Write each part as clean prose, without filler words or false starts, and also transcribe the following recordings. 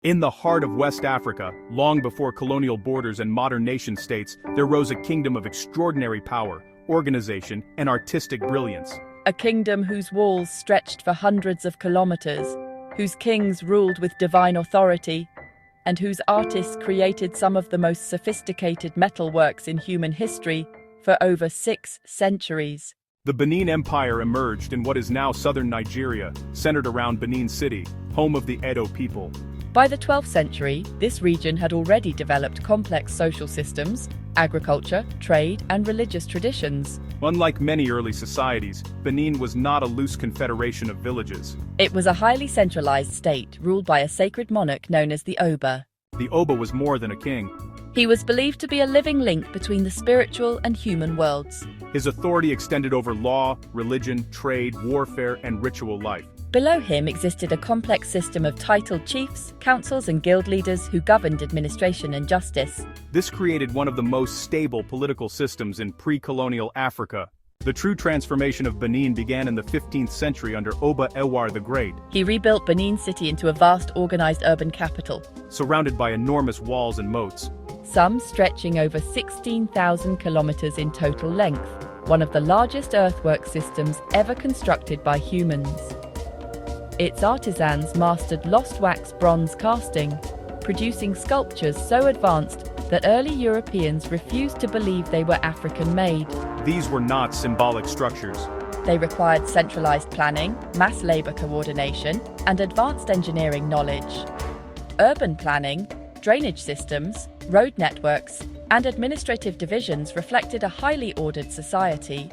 In the heart of West Africa, long before colonial borders and modern nation-states, there rose a kingdom of extraordinary power, organization, and artistic brilliance. A kingdom whose walls stretched for hundreds of kilometers, whose kings ruled with divine authority, and whose artists created some of the most sophisticated metalworks in human history for over 6 centuries. The Benin Empire emerged in what is now southern Nigeria, centered around Benin City, home of the Edo people. By the 12th century, this region had already developed complex social systems, agriculture, trade, and religious traditions. Unlike many early societies, Benin was not a loose confederation of villages. It was a highly centralized state ruled by a sacred monarch known as the Oba. The Oba was more than a king. He was believed to be a living link between the spiritual and human worlds. His authority extended over law, religion, trade, warfare, and ritual life. Below him existed a complex system of titled chiefs, councils, and guild leaders who governed administration and justice. This created one of the most stable political systems in pre-colonial Africa. The true transformation of Benin began in the 15th century under Oba the Great. He rebuilt Benin City into a vast organized urban capital, surrounded by enormous walls and moats, some stretching over 16,000 kilometers in total length, one of the largest earthwork systems ever constructed by humans. Its artisans mastered lost wax bronze casting, producing sculptures so advanced that early Europeans refused to believe they were African-made. These were not symbolic structures. They required centralized planning, mass labor coordination, and advanced engineering knowledge. Urban planning, drainage systems, road networks, and administrative divisions reflected a highly ordered society.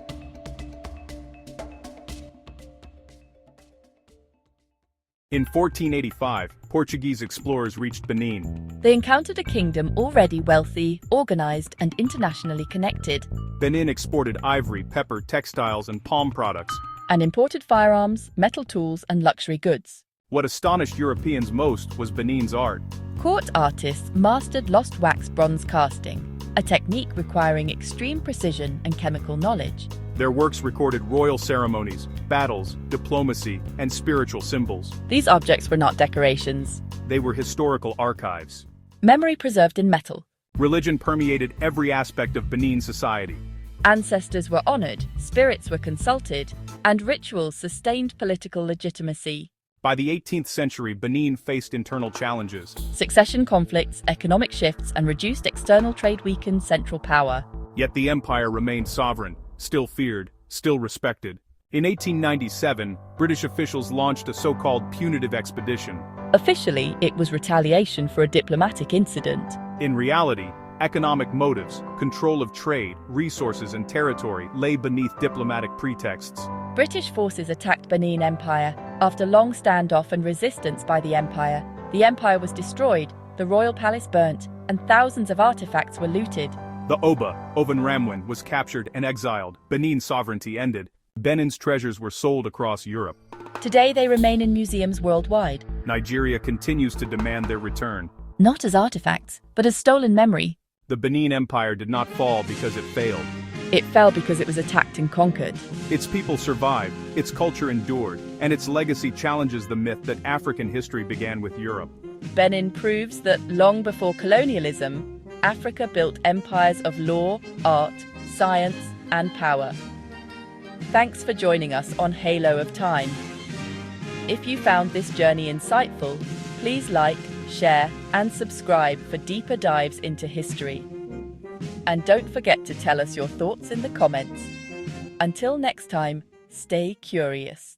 In 1485, Portuguese explorers reached Benin. They encountered a kingdom already wealthy, organized, and internationally connected. Benin exported ivory, pepper, textiles, and palm products, and imported firearms, metal tools, and luxury goods. What astonished Europeans most was Benin's art. Court artists mastered lost wax bronze casting, a technique requiring extreme precision and chemical knowledge. Their works recorded royal ceremonies, battles, diplomacy, and spiritual symbols. These objects were not decorations. They were historical archives. Memory preserved in metal. Religion permeated every aspect of Benin society. Ancestors were honored, spirits were consulted, and rituals sustained political legitimacy. By the 18th century, Benin faced internal challenges. Succession conflicts, economic shifts, and reduced external trade weakened central power. Yet the empire remained sovereign, still feared, still respected. In 1897, British officials launched a so-called punitive expedition. Officially, it was retaliation for a diplomatic incident. In reality, economic motives, control of trade, resources, and territory lay beneath diplomatic pretexts. British forces attacked Benin Empire. After long standoff and resistance by the empire was destroyed, the royal palace burnt, and thousands of artifacts were looted. The Oba of Benin was captured and exiled. Benin's sovereignty ended. Benin's treasures were sold across Europe. Today they remain in museums worldwide. Nigeria continues to demand their return. Not as artifacts, but as stolen memory. The Benin Empire did not fall because it failed. It fell because it was attacked and conquered. Its people survived, its culture endured, and its legacy challenges the myth that African history began with Europe. Benin proves that long before colonialism, Africa built empires of law, art, science, and power. Thanks for joining us on Halo of Time. If you found this journey insightful, please like, share, and subscribe for deeper dives into history. And don't forget to tell us your thoughts in the comments. Until next time, stay curious.